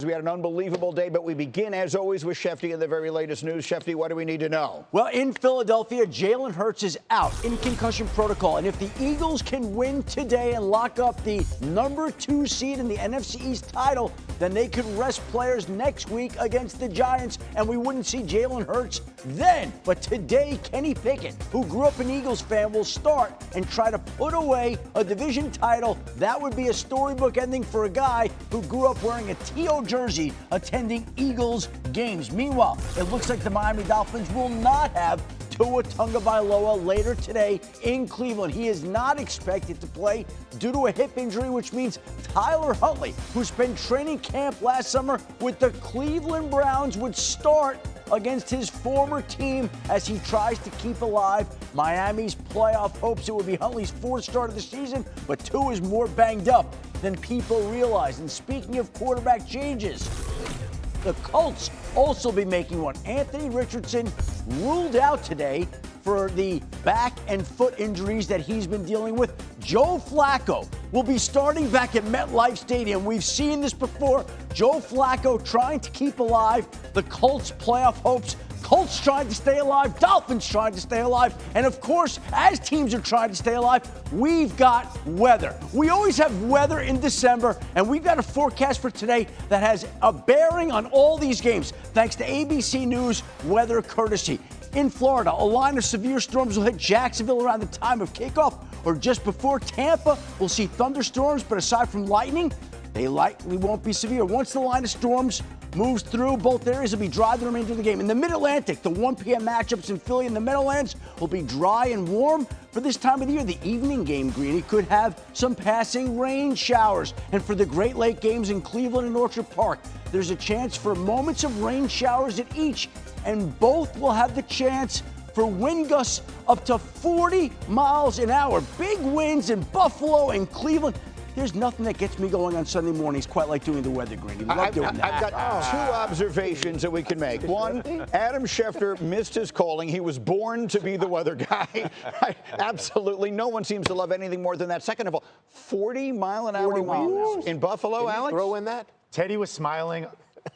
We had an unbelievable day, but we begin, as always, with Schefter and the very latest news. Schefter, what do we need to know? Well, in Philadelphia, Jalen Hurts is out in concussion protocol. And if the Eagles can win today and lock up the number 2 seed in the NFC East title, then they could rest players next week against the Giants, and we wouldn't see Jalen Hurts then. But today, Kenny Pickett, who grew up an Eagles fan, will start and try to put away a division title. That would be a storybook ending for a guy who grew up wearing a T.O. jersey attending Eagles games. Meanwhile, it looks like the Miami Dolphins will not have Tua Tagovailoa later today in Cleveland. He is not expected to play due to a hip injury, which means Tyler Huntley, who spent training camp last summer with the Cleveland Browns, would start against his former team as he tries to keep alive Miami's playoff hopes. It would be Huntley's 4th start of the season, but Tua is more banged up than people realize. And speaking of quarterback changes, the Colts also be making one. Anthony Richardson ruled out today for the back and foot injuries that he's been dealing with. Joe Flacco will be starting back at MetLife Stadium. We've seen this before. Joe Flacco trying to keep alive the Colts' playoff hopes. Colts trying to stay alive, Dolphins trying to stay alive, and of course, as teams are trying to stay alive, we've got weather. We always have weather in December, and we've got a forecast for today that has a bearing on all these games, thanks to ABC News weather courtesy. In Florida, a line of severe storms will hit Jacksonville around the time of kickoff or just before. Tampa will see thunderstorms, but aside from lightning, they likely won't be severe. Once the line of storms moves through, both areas will be dry the remainder of the game. In the Mid-Atlantic, the 1 p.m. matchups in Philly and the Meadowlands will be dry and warm. For this time of the year, the evening game, Greeny, could have some passing rain showers. And for the Great Lake games in Cleveland and Orchard Park, there's a chance for moments of rain showers at each, and both will have the chance for wind gusts up to 40 miles an hour. Big winds in Buffalo and Cleveland. There's nothing that gets me going on Sunday mornings quite like doing the weather, Greeny. Love doing that. I've got 2 observations that we can make. One, Adam Schefter missed his calling. He was born to be the weather guy. Right? Absolutely. No one seems to love anything more than that. Second of all, 40-mile-an-hour winds in Buffalo, Alex? Throw in that? Teddy was smiling.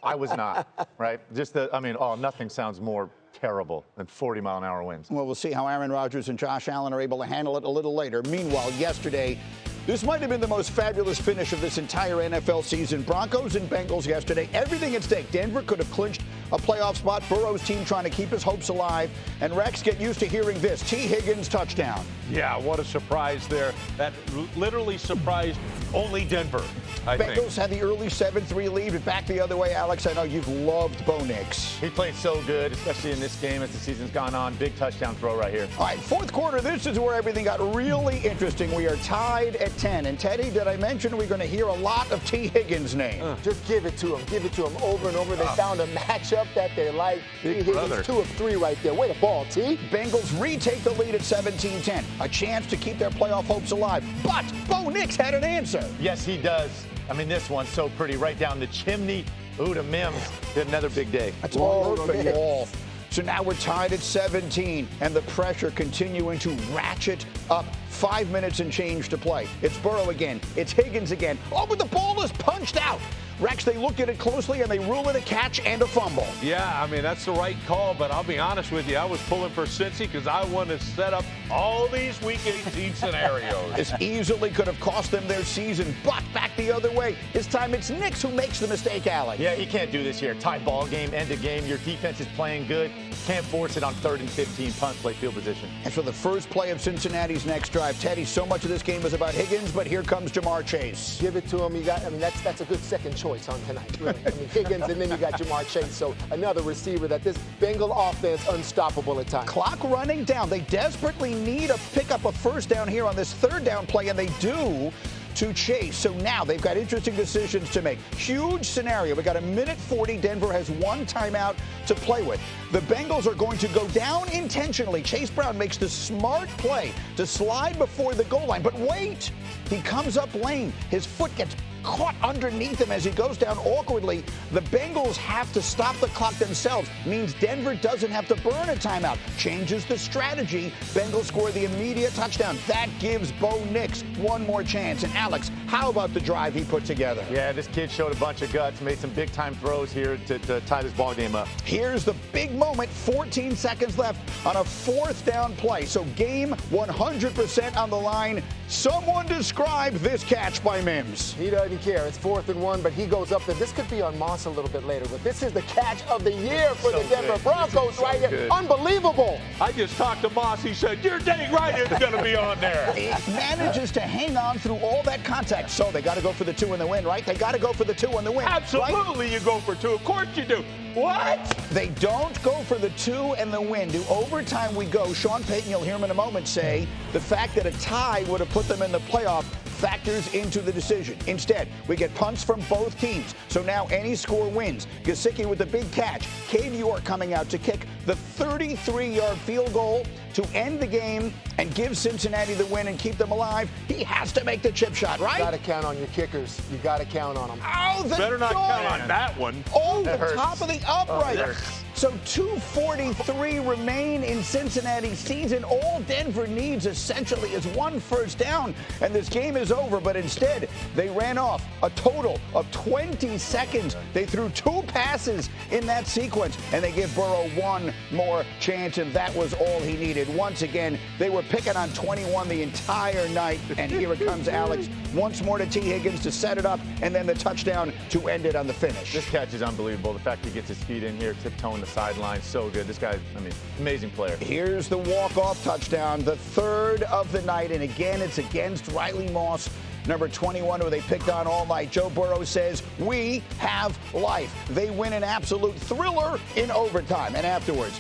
I was not, right? Nothing sounds more terrible than 40-mile-an-hour winds. Well, we'll see how Aaron Rodgers and Josh Allen are able to handle it a little later. Meanwhile, yesterday, this might have been the most fabulous finish of this entire NFL season. Broncos and Bengals yesterday, everything at stake. Denver could have clinched a playoff spot. Burrow's team trying to keep his hopes alive. And Rex, get used to hearing this. Tee Higgins touchdown. Yeah, what a surprise there. That literally surprised only Denver, I think. Bengals had the early 7-3 lead, but back the other way. Alex, I know you've loved Bo Nix. He played so good, especially in this game as the season's gone on. Big touchdown throw right here. All right, 4th quarter, this is where everything got really interesting. We are tied at 10. And Tedy, did I mention we're going to hear a lot of Tee Higgins' name? Just give it to him. Give it to him over and over. They found a matchup that they like. Tee Higgins, 2 of 3 right there. Way to ball, T. Bengals retake the lead at 17-10. A chance to keep their playoff hopes alive. But Bo Nix had an answer. Yes, he does. I mean, this one's so pretty. Right down the chimney. Ooh, to Mims. Did another big day. That's all over the wall. So now we're tied at 17, and the pressure continuing to ratchet up. 5 minutes and change to play. It's Burrow again. It's Higgins again. Oh, but the ball is punched out. Rex, they looked at it closely, and they rule it a catch and a fumble. Yeah, I mean, that's the right call, but I'll be honest with you, I was pulling for Cincy because I want to set up all these Week 18 scenarios. This easily could have cost them their season, but back the other way. This time it's Nix who makes the mistake, Alex. Yeah, he can't do this here. Tie ball game, end of game. Your defense is playing good. Can't force it on 3rd and 15, punt, play field position. And for the first play of Cincinnati's next drive, Tedy, so much of this game is about Higgins, but here comes Jamar Chase. Give it to him. That's a good second choice on tonight, really. Higgins, and then you got Jamar Chase. So another receiver that this Bengal offense unstoppable at times. Clock running down. They desperately need to pick up a first down here on this 3rd down play, and they do. To Chase. So now they've got interesting decisions to make. Huge scenario. We got 1:40. Denver has 1 timeout to play with. The Bengals are going to go down intentionally. Chase Brown makes the smart play to slide before the goal line. But wait, he comes up lane. His foot gets caught underneath him as he goes down awkwardly. The Bengals have to stop the clock themselves. Means Denver doesn't have to burn a timeout. Changes the strategy. Bengals score the immediate touchdown. That gives Bo Nix one more chance. And Alex, how about the drive he put together? Yeah, this kid showed a bunch of guts, made some big-time throws here to tie this ball game up. Here's the big moment, 14 seconds left on a 4th down play. So game 100% on the line. Someone describe this catch by Mims. He doesn't care. It's 4th and 1, but he goes up there. This could be on Moss a little bit later, but this is the catch of the year for the Denver Broncos right here. Unbelievable. I just talked to Moss. He said, you're dang right it's going to be on there. It manages to hang on through all that contact. So they got to go for the 2 and the win, right? They got to go for the 2 and the win. Absolutely, right? You go for 2. Of course you do. What? They don't go for the 2 and the win. To overtime we go. Sean Payton, you'll hear him in a moment, say the fact that a tie would have put them in the playoff factors into the decision. Instead, we get punts from both teams. So now any score wins. Gesicki with the big catch. Cade York coming out to kick the 33-yard field goal to end the game and give Cincinnati the win and keep them alive. He has to make the chip shot, right? You got to count on your kickers. You got to count on them. Oh, the Better not dog. count on that one. Oh, That the hurts. top of the upright. Oh, So 2:43 remain in Cincinnati season. All Denver needs essentially is 1 first down, and this game is over. But instead, they ran off a total of 20 seconds. They threw 2 passes in that sequence, and they give Burrow one more chance, and that was all he needed. Once again, they were picking on 21 the entire night, and here it comes, Alex. Once more to Tee Higgins to set it up, and then the touchdown to end it on the finish. This catch is unbelievable. The fact he gets his feet in here, tiptoeing the sideline, so good. This guy, I mean, amazing player. Here's the walk-off touchdown, the 3rd of the night, and again, it's against Riley Moss, number 21, who they picked on all night. Joe Burrow says, we have life. They win an absolute thriller in overtime, and afterwards,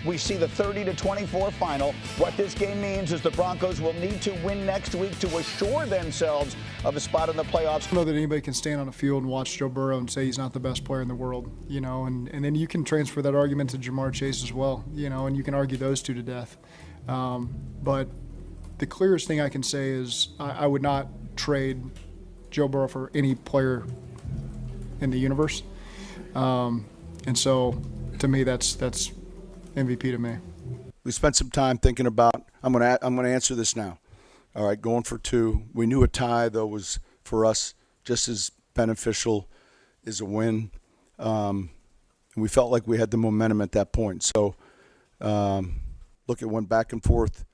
we see the 30-24 final. What this game means is the Broncos will need to win next week to assure themselves of a spot in the playoffs. I don't know that anybody can stand on a field and watch Joe Burrow and say he's not the best player in the world, you know, and then you can transfer that argument to Jamar Chase as well, you know, and you can argue those two to death. But the clearest thing I can say is I would not trade Joe Burrow for any player in the universe. And so, to me, that's MVP to me. We spent some time thinking about. I'm gonna answer this now. All right, going for 2. We knew a tie though was for us just as beneficial as a win, and we felt like we had the momentum at that point. So, look, it went back and forth,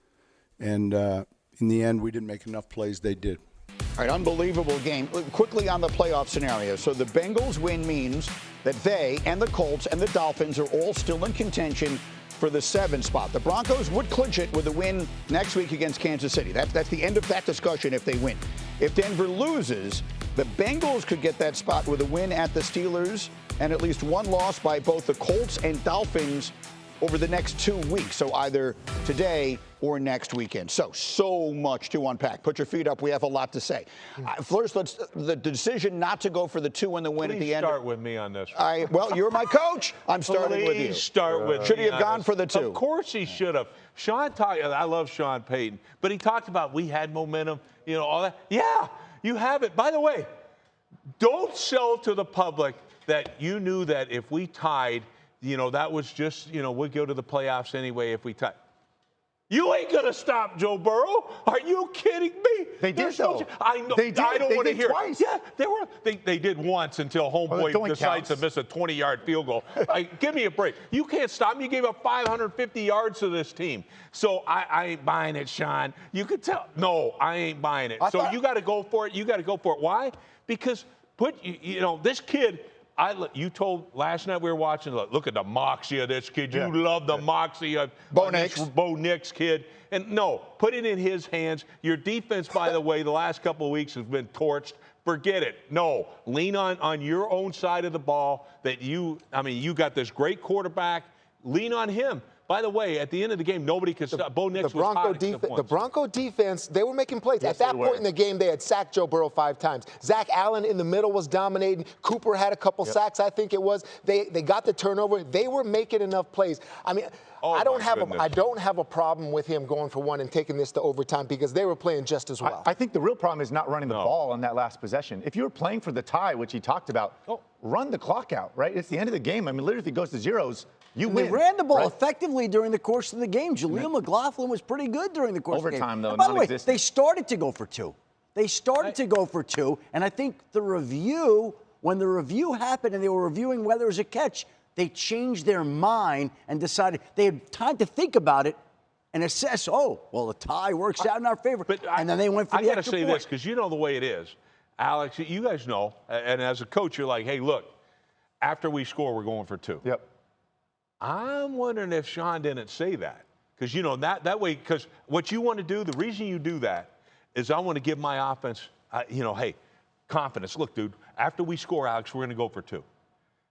and in the end, we didn't make enough plays. They did. All right, unbelievable game. Quickly on the playoff scenario. So the Bengals win means that they and the Colts and the Dolphins are all still in contention for the 7 spot. The Broncos would clinch it with a win next week against Kansas City. That's the end of that discussion if they win. If Denver loses, the Bengals could get that spot with a win at the Steelers and at least one loss by both the Colts and Dolphins over the next 2 weeks. So either today or next weekend. So much to unpack. Put your feet up. We have a lot to say. First, the decision not to go for the 2 and the win at the end. Start with me on this. Well, you're my coach. I'm starting with you. Start with Should me he have on gone this. for the 2? Of course he should have. I love Sean Payton, but he talked about we had momentum, you know, all that. Yeah, you have it. By the way, don't sell to the public that you knew that if we tied, you know, that was just, you know, we'd go to the playoffs anyway if we tied. You ain't going to stop Joe Burrow. Are you kidding me? They did, though. I know. They did. I don't They want to did hear twice. it. Yeah, they did once until homeboy decides to miss a 20-yard field goal. Give me a break. You can't stop him. You gave up 550 yards to this team. So I ain't buying it, Sean. You could tell. No, I ain't buying it. So you got to go for it. You got to go for it. Why? Because you know, this kid. You told last night we were watching, look at the moxie of this kid. You love the moxie of Bo Nix. Bo Nix kid. And no, put it in his hands. Your defense, by the way, the last couple of weeks has been torched. Forget it. No, lean on your own side of the ball that you got this great quarterback. Lean on him. By the way, at the end of the game, nobody could stop. Bo Nix was hot The Bronco defense, they were making plays. Yes, at that point in the game, they had sacked Joe Burrow 5 times. Zach Allen in the middle was dominating. Cooper had a couple sacks, I think it was. They got the turnover. They were making enough plays. I mean, I don't have a problem with him going for 1 and taking this to overtime because they were playing just as well. I think the real problem is not running the ball on that last possession. If you were playing for the tie, which he talked about, run the clock out, right? It's the end of the game. I mean, literally, if it goes to zeros, you win. They ran the ball effectively during the course of the game. Jaleel McLaughlin was pretty good during the course of the game. Overtime, though, and by the way, they started to go for 2. They started to go for 2, and I think when the review happened and they were reviewing whether it was a catch, they changed their mind and decided they had time to think about it and assess, the tie works out in our favor. And then they went for the extra point. I got to say this, because you know the way it is. Alex, you guys know, and as a coach, you're like, hey, look, after we score, we're going for 2. Yep. I'm wondering if Sean didn't say that. Because, you know, that way, because what you want to do, the reason you do that is I want to give my offense, hey, confidence. Look, dude, after we score, Alex, we're going to go for 2.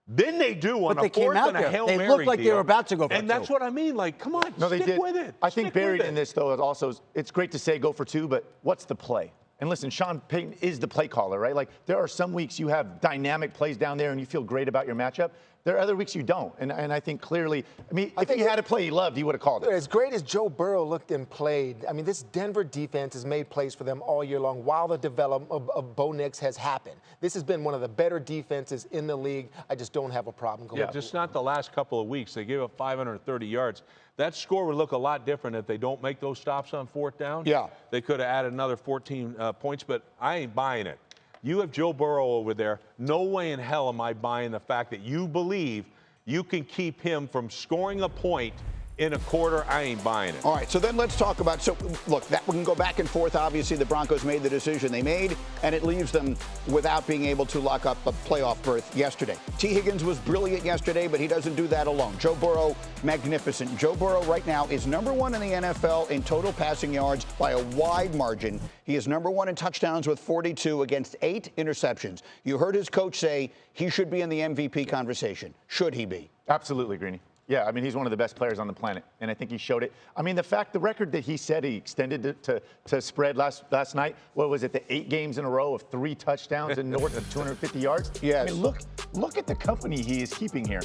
Then they do on a 4th and a Hail Mary. They looked like they were about to go for 2. And that's what I mean. Like, come on, stick with it. I think buried in this, though, is also, it's great to say go for 2, but what's the play? And listen, Sean Payton is the play caller, right? Like, there are some weeks you have dynamic plays down there and you feel great about your matchup. There are other weeks you don't. And I think clearly, if he had a play he loved, he would have called it. As great as Joe Burrow looked and played, this Denver defense has made plays for them all year long while the development of Bo Nix has happened. This has been one of the better defenses in the league. I just don't have a problem going. Yeah, just not the last couple of weeks. They gave up 530 yards. That score would look a lot different if they don't make those stops on 4th down. Yeah. They could have added another 14 points, but I ain't buying it. You have Joe Burrow over there. No way in hell am I buying the fact that you believe you can keep him from scoring a point in a quarter. I ain't buying it. All right, so then let's talk about, look, that we can go back and forth. Obviously, the Broncos made the decision they made, and it leaves them without being able to lock up a playoff berth yesterday. Tee Higgins was brilliant yesterday, but he doesn't do that alone. Joe Burrow, magnificent. Joe Burrow right now is number 1 in the NFL in total passing yards by a wide margin. He is number 1 in touchdowns with 42 against 8 interceptions. You heard his coach say he should be in the MVP conversation. Should he be? Absolutely, Greeny. Yeah, he's one of the best players on the planet, and I think he showed it. The record that he said he extended to spread last night, what was it, the 8 games in a row of 3 touchdowns and north of 250 yards? Yes. Look at the company he is keeping here.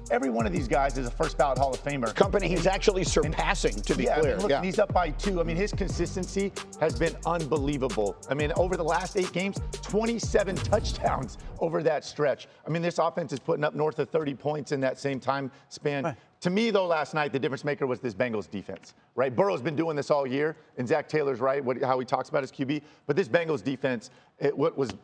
Every one of these guys is a first ballot Hall of Famer. Company he's actually surpassing, to be clear. Look, he's up by 2. His consistency has been unbelievable. Over the last 8 games, 27 touchdowns over that stretch. This offense is putting up north of 30 points in that same time span. Right. To me, though, last night, the difference maker was this Bengals defense, right? Burrow's been doing this all year, and Zac Taylor's right, how he talks about his QB. But this Bengals defense,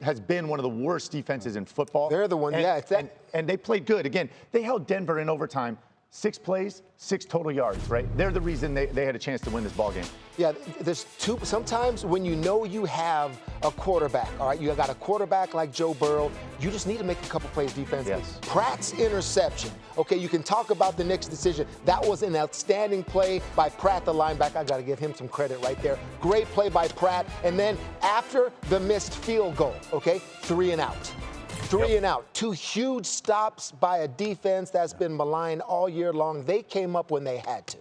has been one of the worst defenses in football. They're the one, and they played good. Again, they held Denver in overtime. 6 plays, 6 total yards, right? They're the reason they had a chance to win this ball game. Yeah, there's 2. Sometimes when you know you have a quarterback, all right, you got a quarterback like Joe Burrow, you just need to make a couple plays defensively. Yes. Pratt's interception, okay, you can talk about the Knicks' decision. That was an outstanding play by Pratt, the linebacker. I got to give him some credit right there. Great play by Pratt. And then after the missed field goal, okay, 3 and out. 3 and out. 2 huge stops by a defense that's been maligned all year long. They came up when they had to.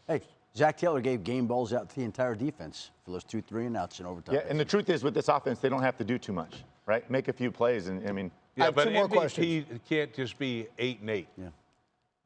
Hey, Zac Taylor gave game balls out to the entire defense for those 2 3 and outs in overtime. Yeah, and the truth is with this offense, they don't have to do too much, right? Make a few plays, and Yeah, I have but 2 more MVP questions. can't just be 8 and 8. Yeah.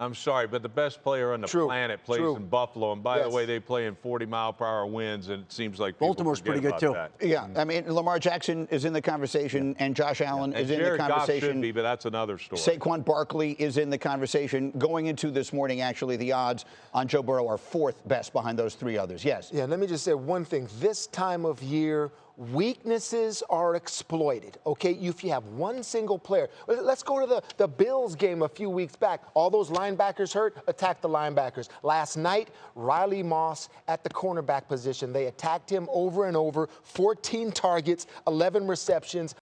I'm sorry, but the best player on the planet plays in Buffalo. And by the way, they play in 40-mile-per-hour winds, and it seems like Baltimore's pretty good, too. That. Yeah, Lamar Jackson is in the conversation, and Josh Allen is in the Jared conversation. Goff should be, but that's another story. Saquon Barkley is in the conversation. Going into this morning, actually, the odds on Joe Burrow are 4th best behind those 3 others. Yes. Yeah, let me just say one thing. This time of year, weaknesses are exploited, okay? If you have one single player. Let's go to the Bills game a few weeks back. All those linebackers hurt, attack the linebackers. Last night, Riley Moss at the cornerback position. They attacked him over and over, 14 targets, 11 receptions.